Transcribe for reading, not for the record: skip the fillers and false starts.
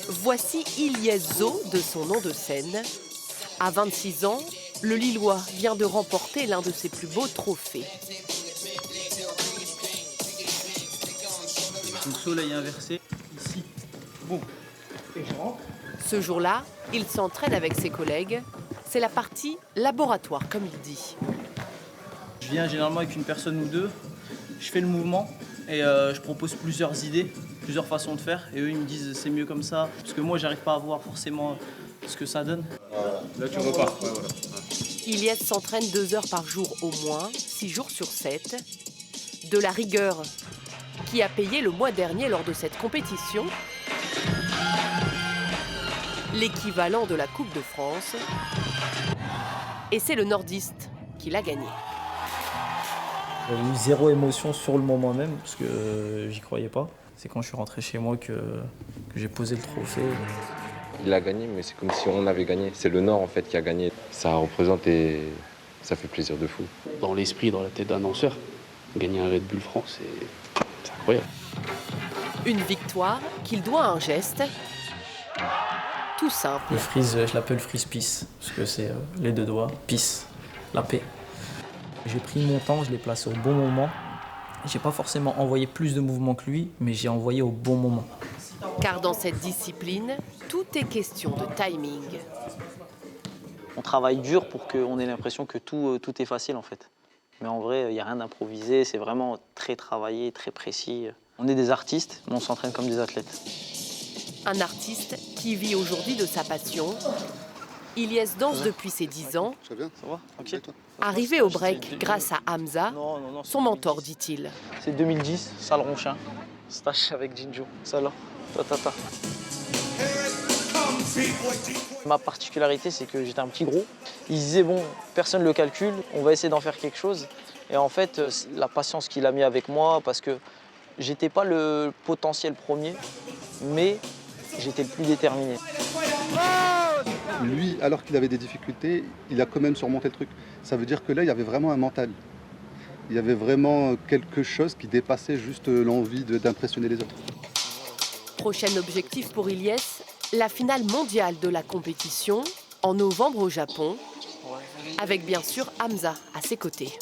Voici Ilyes Zo, de son nom de scène. À 26 ans, le Lillois vient de remporter l'un de ses plus beaux trophées. Le soleil inversé, ici. Bon, et je rentre. Ce jour-là, il s'entraîne avec ses collègues. C'est la partie laboratoire, comme il dit. Je viens généralement avec une personne ou deux, je fais le mouvement et je propose plusieurs idées, plusieurs façons de faire. Et eux, ils me disent c'est mieux comme ça, parce que moi, j'arrive pas à voir forcément ce que ça donne. Là, tu repars. Ouais, voilà. Ilyes s'entraîne 2 heures par jour au moins, 6 jours sur 7. De la rigueur qui a payé le mois dernier lors de cette compétition l'équivalent de la Coupe de France. Et c'est le nordiste qui l'a gagné. J'avais eu zéro émotion sur le moment même, parce que j'y croyais pas. C'est quand je suis rentré chez moi que j'ai posé le trophée. Il a gagné, mais c'est comme si on avait gagné. C'est le Nord en fait qui a gagné. Ça représente et ça fait plaisir de fou. Dans l'esprit, dans la tête d'un danseur, gagner un Red Bull France, c'est incroyable. Une victoire qu'il doit à un geste tout simple. Le freeze, je l'appelle freeze peace, parce que c'est les deux doigts, peace, la paix. J'ai pris mon temps, je l'ai placé au bon moment. J'ai pas forcément envoyé plus de mouvements que lui, mais j'ai envoyé au bon moment. Car dans cette discipline, tout est question de timing. On travaille dur pour qu'on ait l'impression que tout est facile en fait. Mais en vrai, il n'y a rien d'improvisé, c'est vraiment très travaillé, très précis. On est des artistes, mais on s'entraîne comme des athlètes. Un artiste qui vit aujourd'hui de sa passion. Ilyes danse depuis ses 10 ans. Ça va? Okay. Arrivé au break grâce à Hamza, son mentor, dit-il. C'est 2010, salle Ronchin. Stage avec Jinjo. Ça là, ta. Ma particularité, c'est que j'étais un petit gros. Il se disait, bon, personne ne le calcule, on va essayer d'en faire quelque chose. Et en fait, la patience qu'il a mis avec moi, parce que j'étais pas le potentiel premier, mais j'étais le plus déterminé. Lui, alors qu'il avait des difficultés, il a quand même surmonté le truc. Ça veut dire que là, il y avait vraiment un mental. Il y avait vraiment quelque chose qui dépassait juste l'envie d'impressionner les autres. Prochain objectif pour Ilyes, la finale mondiale de la compétition en novembre au Japon, avec bien sûr Hamza à ses côtés.